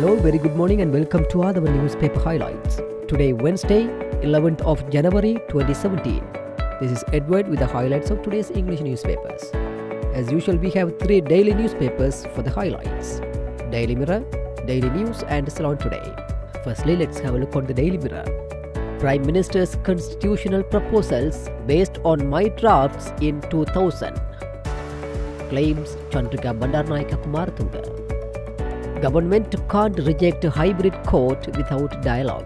Hello, very good morning and welcome to Athavan newspaper highlights. Today, Wednesday, 11th of January 2017. This is Edward with the highlights of today's English newspapers. As usual, we have 3 daily newspapers for the highlights: Daily Mirror, Daily News and Salon Today. Firstly, let's have a look on the Daily Mirror. Prime Minister's constitutional proposals based on my drafts in 2000, claims Chandrika Bandaranaike Kumaratunga. Government can't reject hybrid court without dialogue.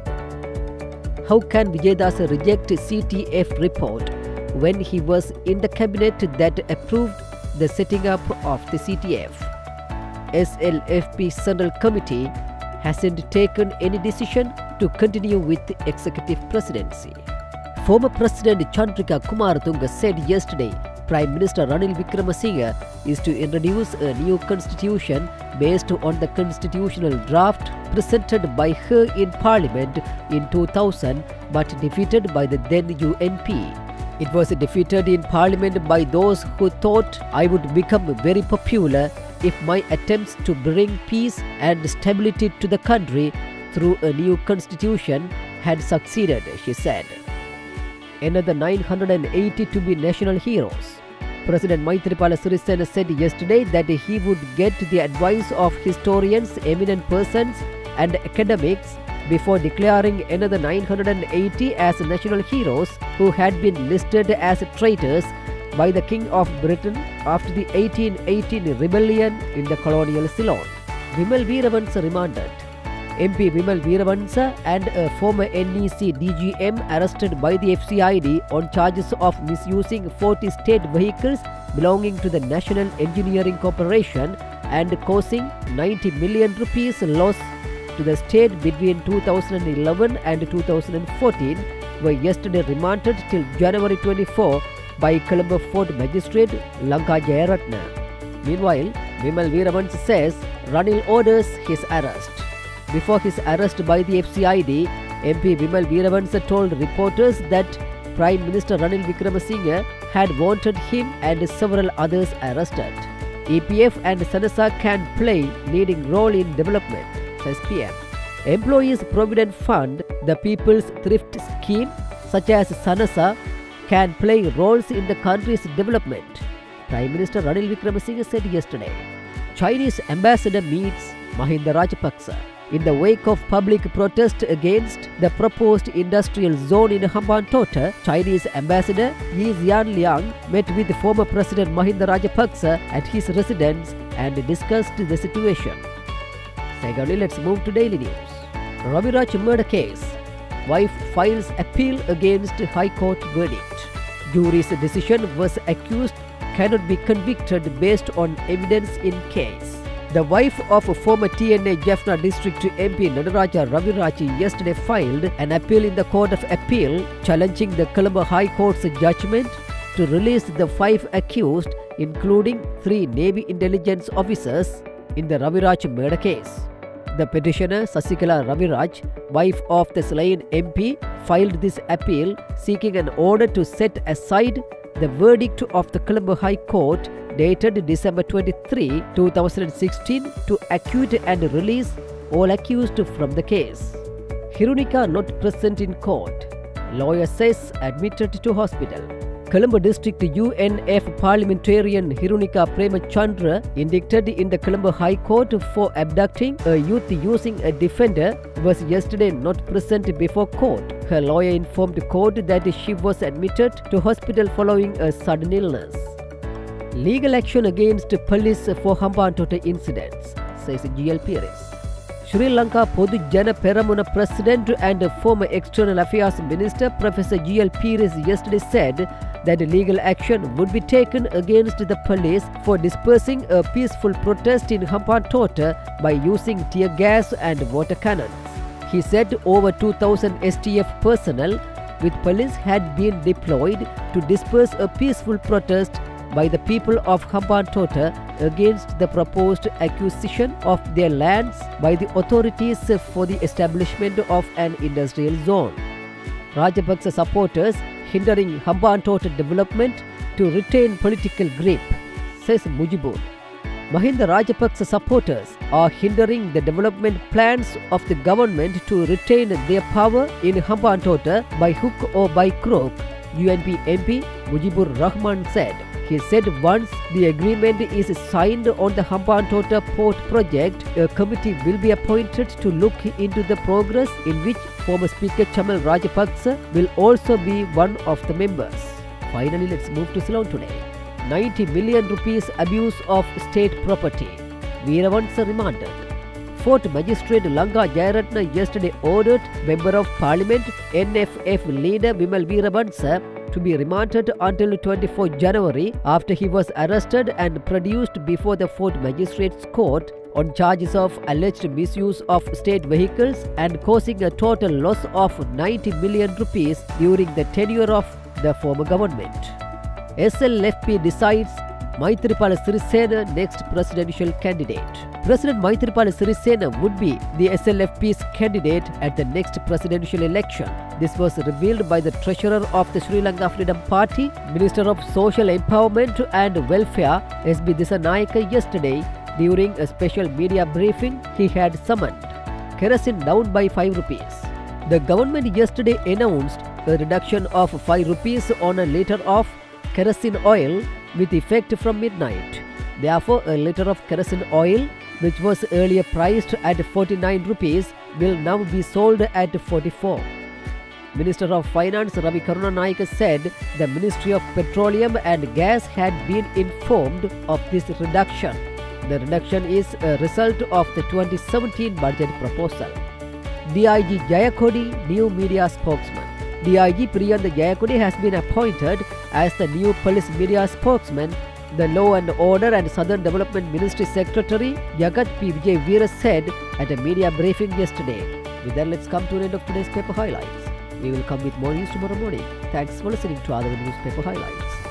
How can Vijayadasa reject CTF report when he was in the cabinet that approved the setting up of the CTF? SLFP Central Committee hasn't taken any decision to continue with the executive presidency. Former President Chandrika Kumaratunga said yesterday Prime Minister Ranil Wickremesinghe is to introduce a new constitution based on the constitutional draft presented by her in Parliament in 2000 but defeated by the then UNP. It was defeated in Parliament by those who thought I would become very popular if my attempts to bring peace and stability to the country through a new constitution had succeeded, she said. Another 980 to be national heroes. President Maithripala Sirisena said yesterday that he would get the advice of historians, eminent persons and academics before declaring another 980 as national heroes who had been listed as traitors by the King of Britain after the 1818 rebellion in the colonial Ceylon. Vimal Veeravansa remanded. MP Vimal Veeravansa and a former NEC DGM arrested by the FCID on charges of misusing 40 state vehicles belonging to the National Engineering Corporation and causing 90 million rupees loss to the state between 2011 and 2014 were yesterday remanded till January 24 by Colombo Fort Magistrate Lanka Jayaratna. Meanwhile, Vimal Veeravansa says Ranil orders his arrest. Before his arrest by the FCID, MP Vimal Veeravansa told reporters that Prime Minister Ranil Wickremesinghe had wanted him and several others arrested. EPF and Sanasa can play leading role in development, says PM. Employees Provident Fund, the People's Thrift Scheme, such as Sanasa, can play roles in the country's development, Prime Minister Ranil Wickremesinghe said yesterday. Chinese ambassador meets Mahinda Rajapaksa. In the wake of public protest against the proposed industrial zone in Hambantota, Chinese ambassador Yi Xianliang met with former President Mahinda Rajapaksa at his residence and discussed the situation. Secondly, let's move to daily news. Raviraj murder case. Wife files appeal against High Court verdict. Jury's decision was accused cannot be convicted based on evidence in case. The wife of former TNA Jaffna District MP Nadaraja Raviraj yesterday filed an appeal in the Court of Appeal challenging the Colombo High Court's judgment to release the 5 accused, including 3 Navy intelligence officers, in the Raviraj murder case. The petitioner Sasikala Raviraj, wife of the slain MP, filed this appeal seeking an order to set aside the verdict of the Colombo High Court dated December 23, 2016 to acquit and release all accused from the case. Hirunika not present in court. Lawyer says admitted to hospital. Colombo District UNF parliamentarian Hirunika Premachandra, indicted in the Colombo High Court for abducting a youth using a defender, was yesterday not present before court. Her lawyer informed court that she was admitted to hospital following a sudden illness. Legal action against police for Hambantota incidents, says GL Pires. Sri Lanka Podu Jana Peramuna President and former External Affairs Minister Professor GL Pires yesterday said that legal action would be taken against the police for dispersing a peaceful protest in Hambantota by using tear gas and water cannons. He said over 2,000 STF personnel with police had been deployed to disperse a peaceful protest by the people of Hambantota against the proposed acquisition of their lands by the authorities for the establishment of an industrial zone. Rajapaksa supporters hindering Hambantota development to retain political grip, says Mujibur. Mahinda Rajapaksa supporters are hindering the development plans of the government to retain their power in Hambantota by hook or by crook, UNP MP Mujibur Rahman said. He said once the agreement is signed on the Hambantota port project, a committee will be appointed to look into the progress, in which former Speaker Chamal Rajapaksa will also be one of the members. Finally, let's move to Ceylon today. 90 million rupees abuse of state property. Veeravansa remanded. Fort Magistrate Lanka Jayaratna yesterday ordered Member of Parliament NFF leader Vimal Veeravansa to be remanded until 24 January after he was arrested and produced before the Fort Magistrates Court on charges of alleged misuse of state vehicles and causing a total loss of 90 million rupees during the tenure of the former government. SLFP decides Maithripala Sirisena next presidential candidate. President Maithripala Sirisena would be the SLFP's candidate at the next presidential election. This was revealed by the treasurer of the Sri Lanka Freedom Party, Minister of Social Empowerment and Welfare SB Disanayake yesterday during a special media briefing he had summoned. Kerosene down by 5 rupees. The government yesterday announced a reduction of 5 rupees on a litre of kerosene oil with effect from midnight. Therefore, a litre of kerosene oil, which was earlier priced at 49 rupees, will now be sold at 44. Minister of Finance Ravi Karunanayake said the Ministry of Petroleum and Gas had been informed of this reduction. The reduction is a result of the 2017 budget proposal. DIG Jayakodi, new media spokesman. DIG Priyanda Jayakodi has been appointed as the new police media spokesman. The Law and Order and Southern Development Ministry Secretary Jagat P. Vijay Veera said at a media briefing yesterday. With that, let's come to the end of today's paper highlights. We will come with more news tomorrow morning. Thanks for listening to Athavan Newspaper Highlights.